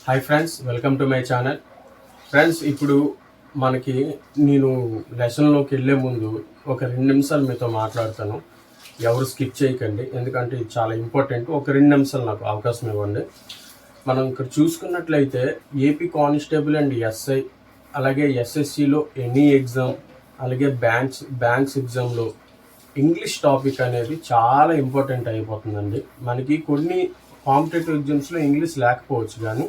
Hi friends, welcome to my channel. Friends, ఇప్పుడు మనకి నేను లెసన్లోకి వెళ్ళే ముందు ఒక 2 నిమిషాలు మీతో మాట్లాడతాను. ఎవరు స్కిప్ చేయకండి, ఎందుకంటే ఇది చాలా ఇంపార్టెంట్. ఒక 2 నిమిషాలు నాకు అవకాశం ఇవ్వండి. మనం ఇక్కడ చూసుకున్నట్లయితే ఏపీ కానిస్టేబుల్ అండ్ ఎస్ఐ, అలాగే ఎస్ఎస్సిలో ఎనీ ఎగ్జామ్, అలాగే బ్యాంక్స్ ఎగ్జామ్లో ఇంగ్లీష్ టాపిక్ అనేది చాలా ఇంపార్టెంట్ అయిపోతుందండి. మనకి కొన్ని కాంపిటేటివ్ ఎగ్జామ్స్లో ఇంగ్లీష్ లేకపోవచ్చు, కానీ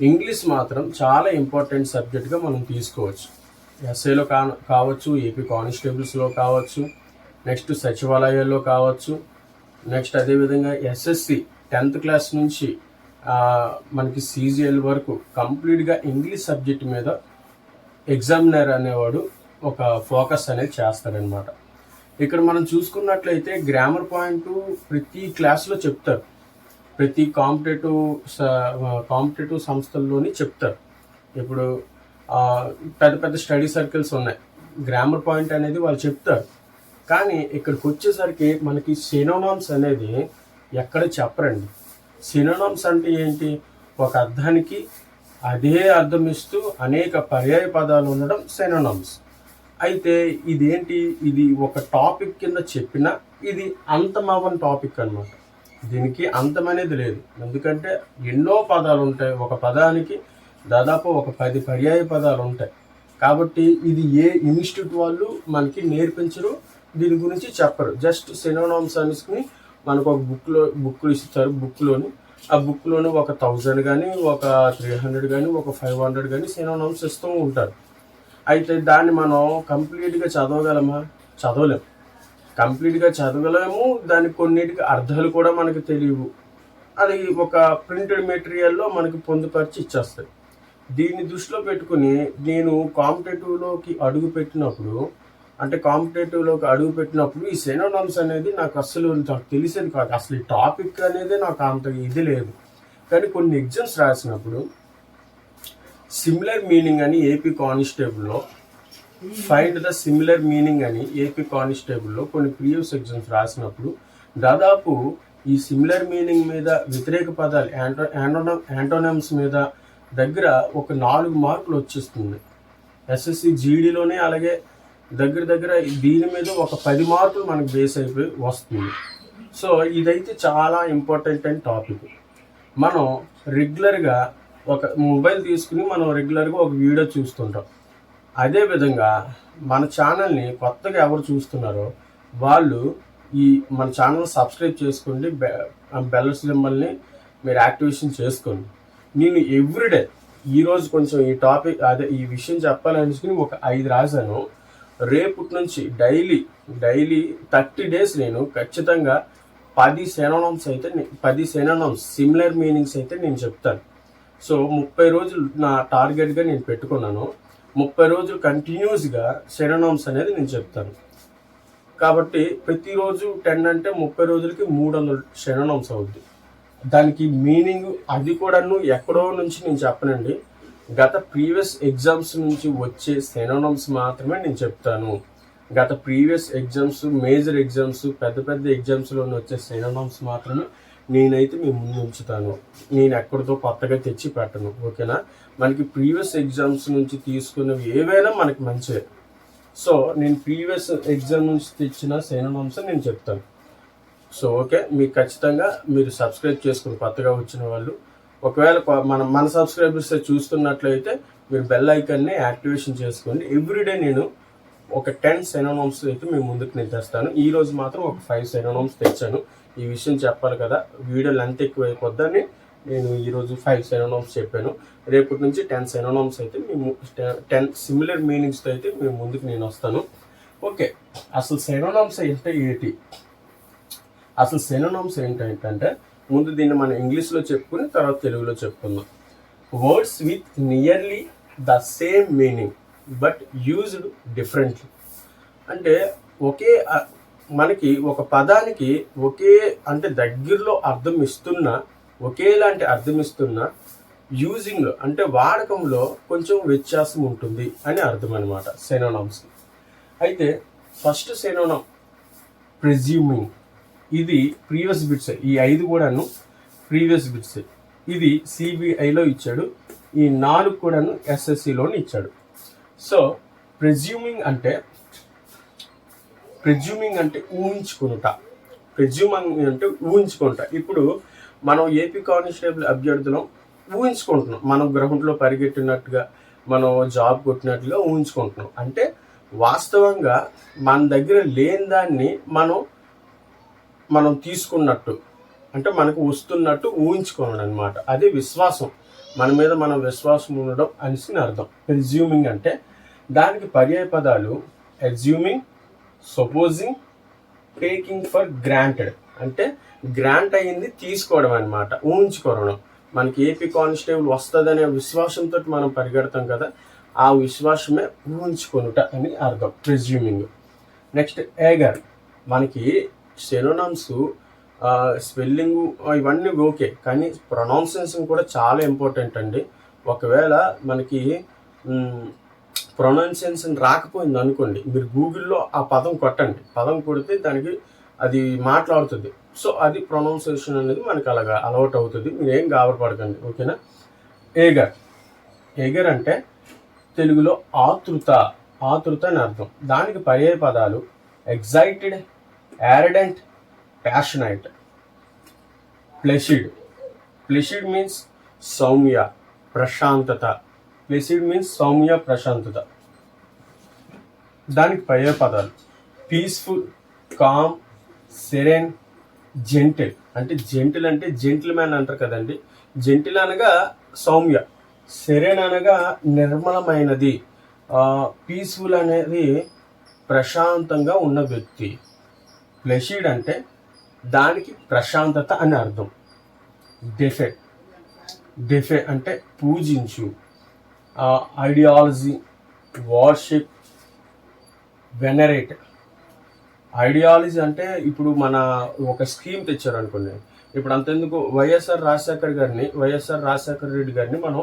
ఇంగ్లీష్ మాత్రం చాలా ఇంపార్టెంట్ సబ్జెక్ట్గా మనం తీసుకోవచ్చు. ఎస్ఐలో కావచ్చు, ఏపీ కానిస్టేబుల్స్లో కావచ్చు, నెక్స్ట్ సచివాలయాల్లో కావచ్చు, నెక్స్ట్ అదేవిధంగా ఎస్ఎస్సి 10th క్లాస్ నుంచి మనకి సీజీఎల్ వరకు కంప్లీట్గా ఇంగ్లీష్ సబ్జెక్ట్ మీద ఎగ్జామినర్ అనేవాడు ఒక ఫోకస్ అనేది చేస్తారనమాట. ఇక్కడ మనం చూసుకున్నట్లయితే గ్రామర్ పాయింట్ ప్రతి క్లాస్లో చెప్తారు, ప్రతి కాంపిటేటివ్ సంస్థల్లోని చెప్తారు. ఇప్పుడు పెద్ద పెద్ద స్టడీ సర్కిల్స్ ఉన్నాయి, గ్రామర్ పాయింట్ అనేది వాళ్ళు చెప్తారు. కానీ ఇక్కడికి వచ్చేసరికి మనకి సినోనిమ్స్ అనేది ఎక్కడ చెప్పరండి. సినోనిమ్స్ అంటే ఏంటి? ఒక అర్థానికి అదే అర్థం ఇస్తూ అనేక పర్యాయ పదాలు ఉండడం సినోనిమ్స్. అయితే ఇదేంటి? ఇది ఒక టాపిక్ కింద చెప్పినా ఇది అంతమవ్వని టాపిక్ అనమాట. దీనికి అంతం అనేది లేదు, ఎందుకంటే ఎన్నో పదాలు ఉంటాయి. ఒక పదానికి దాదాపు ఒక 10 పర్యాయ పదాలు ఉంటాయి. కాబట్టి ఇది ఏ ఇన్స్టిట్యూట్ వాళ్ళు మనకి నేర్పించరు, దీని గురించి చెప్పరు. జస్ట్ సినోనిమ్స్ అనుకుని మనకు ఒక బుక్ ఇస్తారు. ఆ బుక్లోని ఒక 1000 కానీ, ఒక 300 కానీ, ఒక 500 కానీ సినోనిమ్స్ ఇస్తూ ఉంటారు. అయితే దాన్ని మనం కంప్లీట్గా చదవగలమా? చదవలేము. కంప్లీట్గా చదవలేము. దానికి కొన్నిటికి అర్థాలు కూడా మనకు తెలియవు. అది ఒక ప్రింటెడ్ మెటీరియల్లో మనకి పొందుపరిచి ఇచ్చేస్తాయి. దీన్ని దృష్టిలో పెట్టుకుని నేను కాంపిటేటివ్లోకి అడుగు పెట్టినప్పుడు ఈ సినోనిమ్స్ అనేది నాకు తెలిసేది కాదు. అసలు ఈ టాపిక్ అనేది నాకు అంత ఇది లేదు. కానీ కొన్ని ఎగ్జామ్స్ రాసినప్పుడు సిమిలర్ మీనింగ్ అని ఏపీ కానిస్టేబుల్లో ఫైండ్ ద సిమిలర్ మీనింగ్ అని ఏపీ కానిస్టేబుల్లో కొన్ని ప్రీవియస్ ఎగ్జామ్స్ రాసినప్పుడు దాదాపు ఈ సిమిలర్ మీనింగ్ మీద, వ్యతిరేక పదాలు యాంటోనిమ్స్ మీద దగ్గర ఒక 4 మార్కులు వచ్చేస్తుంది. ఎస్ఎస్సి జీడీలోనే అలాగే దగ్గర దీని మీద ఒక 10 మార్కులు మనకు బేస్ అయిపోయి వస్తుంది. సో ఇదైతే చాలా ఇంపార్టెంట్ అయిన టాపిక్. మనం రెగ్యులర్గా ఒక మొబైల్ తీసుకుని మనం రెగ్యులర్గా ఒక వీడియో చూస్తుంటాం. అదేవిధంగా మన ఛానల్ని కొత్తగా ఎవరు చూస్తున్నారో వాళ్ళు మన ఛానల్ సబ్స్క్రైబ్ చేసుకోండి, బెల్ సింబల్ని మీరు యాక్టివేషన్ చేసుకోండి. నేను ఎవ్రీడే ఈరోజు కొంచెం ఈ విషయం చెప్పాలనుకుని ఒక 5 రాశాను. రేపటి నుంచి డైలీ 30 డేస్ నేను ఖచ్చితంగా 10 సినోనిమ్స్ సిమిలర్ మీనింగ్స్ అయితే నేను చెప్తాను. సో 30 రోజులు నా టార్గెట్గా నేను పెట్టుకున్నాను. 30 రోజులు కంటిన్యూస్గా సినోనిమ్స్ అనేది నేను చెప్తాను. కాబట్టి ప్రతిరోజు 10 అంటే 30 రోజులకి 300 సినోనిమ్స్ అవుద్ది. దానికి మీనింగ్ అది కూడాను ఎక్కడో నుంచి నేను చెప్పనండి. గత ప్రీవియస్ ఎగ్జామ్స్ నుంచి వచ్చే సినోనిమ్స్ మాత్రమే నేను చెప్తాను. గత ప్రీవియస్ ఎగ్జామ్స్, మేజర్ ఎగ్జామ్స్, పెద్ద ఎగ్జామ్స్లోనే వచ్చే సినోనిమ్స్ మాత్రమే నేనైతే మీ ముందు ఉంచుతాను. నేను ఎక్కడితో కొత్తగా తెచ్చి పెట్టను, ఓకేనా? మనకి ప్రీవియస్ ఎగ్జామ్స్ నుంచి తీసుకున్నవి ఏవైనా మనకి మంచిదే. సో నేను ప్రీవియస్ ఎగ్జామ్ నుంచి తెచ్చిన సినోనిమ్స్ నేను చెప్తాను. సో ఓకే, మీకు ఖచ్చితంగా మీరు సబ్స్క్రైబ్ చేసుకుని కొత్తగా వచ్చిన వాళ్ళు, ఒకవేళ మన సబ్స్క్రైబర్స్ చూస్తున్నట్లయితే మీరు బెల్ ఐకాన్ని యాక్టివేషన్ చేసుకోండి. ఎవ్రీడే నేను ఒక 10 సినోనిమ్స్ అయితే మీ ముందుకు నేను తెస్తాను. ఈరోజు మాత్రం ఒక 5 సినోనిమ్స్ తెచ్చాను. ఈ విషయం చెప్పాలి కదా, వీడియో లెంత్ ఎక్కువ అయిపోద్దని నేను ఈరోజు 5 సినోనిమ్స్ చెప్పాను. రేపటి నుంచి 10 సినోనిమ్స్ అయితే 10 సిమిలర్ మీనింగ్స్తో అయితే మీ ముందుకు నేను వస్తాను. ఓకే, అసలు సినోనిమ్స్ ఏంటంటే ముందు దీన్ని మనం ఇంగ్లీష్లో చెప్పుకుని తర్వాత తెలుగులో చెప్పుకుందాం. Words with nearly the same meaning but used differently. అంటే మనకి ఒక పదానికి అంటే దగ్గరలో అర్థం ఇస్తున్నా, ఒకేలాంటి అర్థం ఇస్తున్నా యూజింగ్లో అంటే వాడకంలో కొంచెం వ్యత్యాసం ఉంటుంది అని అర్థం అనమాట సినోనిమ్స్. అయితే ఫస్ట్ సినోనిమ్ ప్రిజ్యూమింగ్. ఇది ప్రీవియస్ బిట్స్. ఈ 5 కూడాను ప్రీవియస్ బిట్స్. ఇది సిబిఐలో ఇచ్చాడు. ఈ 4 కూడాను ఎస్ఎస్సిలోని ఇచ్చాడు. సో ప్రెజ్యూమింగ్ అంటే ఊహించుకుంటా. ఇప్పుడు మనం ఏపీ కానిస్టేబుల్ అభ్యర్థులం ఊహించుకుంటున్నాం. మనం గ్రౌండ్లో పరిగెట్టినట్టుగా, మనం జాబ్ కొట్టినట్టుగా ఊహించుకుంటున్నాం. అంటే వాస్తవంగా మన దగ్గర లేని దాన్ని మనం తీసుకున్నట్టు, అంటే మనకు వస్తున్నట్టు ఊహించుకోవడం అనమాట. అది విశ్వాసం, మన మీద మనం విశ్వాసం ఉండడం అనేసి అర్థం. ప్రిజ్యూమింగ్ అంటే దానికి పర్యాయ పదాలు assuming, supposing, taking for granted. అంటే గ్రాంట్ అయ్యింది తీసుకోవడం అనమాట, ఊహించుకోవడం. మనకి ఏపీ కానిస్టేబుల్ వస్తుందనే విశ్వాసంతో మనం పరిగెడతాం కదా, ఆ విశ్వాసమే ఊహించుకొనుట అని అర్థం ప్రిజ్యూమింగ్. నెక్స్ట్ ఏగర్. మనకి సెనోనమ్స్ స్పెల్లింగ్ ఇవన్నీ ఓకే, కానీ ప్రొనౌన్సియేషన్ కూడా చాలా ఇంపార్టెంట్ అండి. ఒకవేళ మనకి ప్రొనౌన్సియేషన్ రాకపోయింది అనుకోండి, మీరు గూగుల్లో ఆ పదం కొట్టండి, పదం కొడితే దానికి అది మాట్లాడుతుంది. సో అది ప్రొనౌన్సియేషన్ అనేది మనకి అలాగా అలవాటు అవుతుంది. మీరు ఏం గాబరపడకండి, ఓకేనా. ఏగర్ అంటే తెలుగులో ఆతృత అని అర్థం. దానికి పర్యాయ పదాలు ఎగ్జైటెడ్, యారడెంట్, ప్యాషనైట్. ప్లెసిడ్ మీన్స్ సౌమ్య, ప్రశాంతత. దానికి పర్యాయ పదాలు పీస్ఫుల్, కామ్, సెరెన్, జెంటిల్. అంటే జెంటిల్మెన్ అంటారు కదండి. జెంటిల్ అనగా సౌమ్య, సెరెన్ అనగా నిర్మలమైనది, పీస్ఫుల్ అనేది ప్రశాంతంగా ఉన్న వ్యక్తి. ప్లెసిడ్ అంటే దానికి ప్రశాంతత అని అర్థం. డెఫే అంటే పూజించు, ఐడియాలజీ, వార్షిప్, వెనరేట్. ఐడియాలజీ అంటే ఇప్పుడు మన ఒక స్కీమ్ తెచ్చారు అనుకోండి. ఇప్పుడు అంతెందుకు వైఎస్ఆర్ రాజశేఖర రెడ్డి గారిని మనం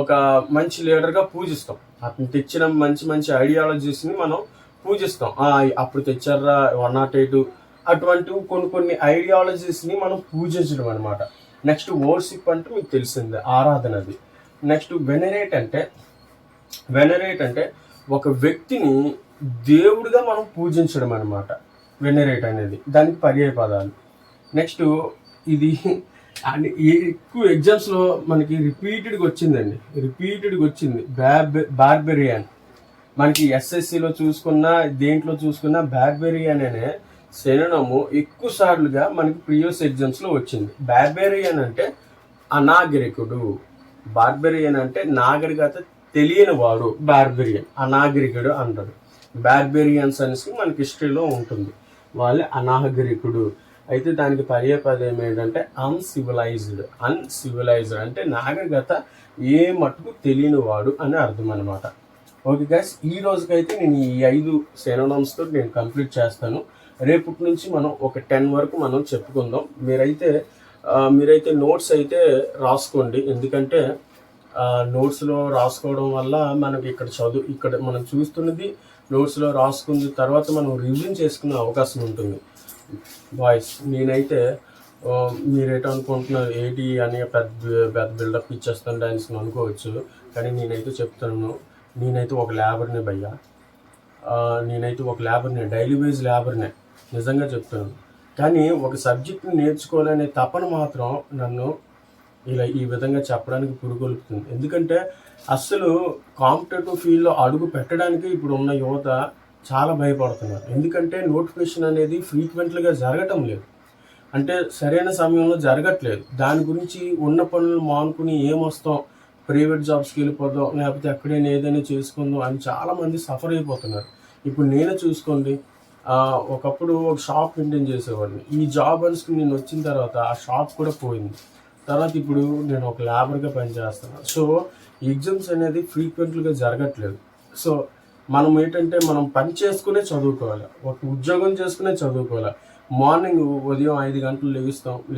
ఒక మంచి లీడర్గా పూజిస్తాం. అతను తెచ్చిన మంచి ఐడియాలజీస్ని మనం పూజిస్తాం. అప్పుడు తెచ్చారా 108, అటువంటి కొన్ని ఐడియాలజీస్ని మనం పూజించడం అనమాట. నెక్స్ట్ వర్షిప్ అంటే మీకు తెలిసిందే, ఆరాధనది. నెక్స్ట్ వెనరేట్ అంటే ఒక వ్యక్తిని దేవుడిగా మనం పూజించడం అనమాట. వెనరేట్ అనేది దానికి పర్యాయ పదాలు. నెక్స్ట్ ఇది ఎక్కువ ఎగ్జామ్స్లో మనకి రిపీటెడ్గా వచ్చింది బార్బెరియన్. మనకి ఎస్ఎస్సిలో చూసుకున్నా, దేంట్లో చూసుకున్నా బార్బెరియన్ అనే సెనోనము ఎక్కువ సార్లుగా మనకి ప్రీవియస్ ఎగ్జామ్స్లో వచ్చింది. బార్బెరియన్ అంటే అనాగరికుడు, బార్బెరియన్ అంటే నాగరికత తెలియని వాడు, బార్బెరియన్ అనాగరికుడు అంటారు. బార్బెరియన్స్ అనేసి మనకి హిస్టరీలో ఉంటుంది, వాళ్ళే అనాగరికుడు. అయితే దానికి పర్యాయ పదం ఏంటంటే అన్సివిలైజ్డ్ అంటే నాగరికత ఏ మట్టుకు తెలియని వాడు అని అర్థం అనమాట. ఓకే గైస్, ఈ రోజుకైతే నేను ఈ 5 సెనోనమ్స్తో నేను కంప్లీట్ చేస్తాను. రేపటి నుంచి మనం ఒక 10 వరకు మనం చెప్పుకుందాం. మీరైతే నోట్స్ అయితే రాసుకోండి, ఎందుకంటే నోట్స్లో రాసుకోవడం వల్ల మనకి ఇక్కడ మనం చూస్తున్నది నోట్స్లో రాసుకున్న తర్వాత మనం రివిజన్ చేసుకునే అవకాశం ఉంటుంది. బాయ్స్, నేనైతే మీరేటో అనుకుంటున్నారు ఏంటి అని పెద్ద బిల్డప్ ఇచ్చేస్తాను డాన్స్ అనుకోవచ్చు, కానీ నేనైతే చెప్తాను, నేనైతే ఒక ల్యాబర్నే భయ్యా. డైలీ వేజ్ ల్యాబర్నే, నిజంగా చెప్తాను. కానీ ఒక సబ్జెక్ట్ని నేర్చుకోవాలనే తపన మాత్రం నన్ను ఈ విధంగా చెప్పడానికి పురుగొల్పుతుంది. ఎందుకంటే అస్సలు కాంపిటేటివ్ ఫీల్డ్లో అడుగు పెట్టడానికి ఇప్పుడు ఉన్న యువత చాలా భయపడుతున్నారు. ఎందుకంటే నోటిఫికేషన్ అనేది ఫ్రీక్వెంట్గా జరగటం లేదు, అంటే సరైన సమయంలో జరగట్లేదు. దాని గురించి ఉన్న పనులు మానుకుని ఏమొస్తాం, ప్రైవేట్ జాబ్స్కి వెళ్ళిపోదాం, లేకపోతే ఎక్కడైనా ఏదైనా చేసుకుందాం అని చాలామంది సఫర్ అయిపోతున్నారు. ఇప్పుడు నేనే చూసుకోండి, ఒకప్పుడు ఒక షాప్ మెయింటైన్ చేసేవాడిని. ఈ జాబ్ అనుకుని నేను వచ్చిన తర్వాత ఆ షాప్ కూడా పోయింది. తర్వాత ఇప్పుడు నేను ఒక లేబర్గా పనిచేస్తున్నాను. సో ఎగ్జామ్స్ అనేది ఫ్రీక్వెంట్గా జరగట్లేదు. సో మనం ఏంటంటే మనం పని చేసుకునే చదువుకోవాలి, ఒక ఉద్యోగం చేసుకునే చదువుకోవాలి. మార్నింగ్ ఉదయం 5 గంటలు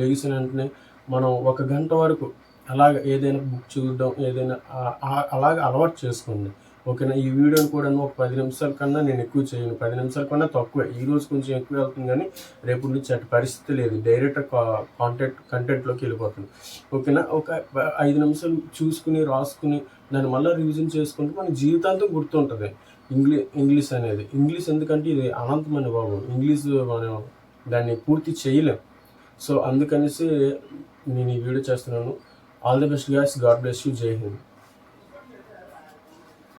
లెగిసిన వెంటనే మనం 1 గంట వరకు అలాగ ఏదైనా బుక్ చూడడం, ఏదైనా అలాగ అలవాటు చేసుకోండి, ఓకేనా. ఈ వీడియోని కూడా ఒక 10 నిమిషాల కన్నా నేను ఎక్కువ చేయను, 10 నిమిషాల కన్నా తక్కువే. ఈ రోజు కొంచెం ఎక్కువ వెళ్తుంది కానీ రేపు నుంచి అటు పరిస్థితి లేదు, డైరెక్ట్ కంటెంట్లోకి వెళ్ళిపోతుంది. ఓకేనా. ఒక 5 నిమిషాలు చూసుకుని రాసుకుని దాన్ని మళ్ళీ రివిజన్ చేసుకుంటే మన జీవితాంతం గుర్తుంటుంది ఇంగ్లీష్ అనేది. ఇంగ్లీష్ ఎందుకంటే ఇది అనంతమైన బాబు, ఇంగ్లీష్ మనం దాన్ని పూర్తి చేయలేం. సో అందుకనేసి నేను ఈ వీడియో చేస్తున్నాను. All the best guys, God bless you, జై హింద్.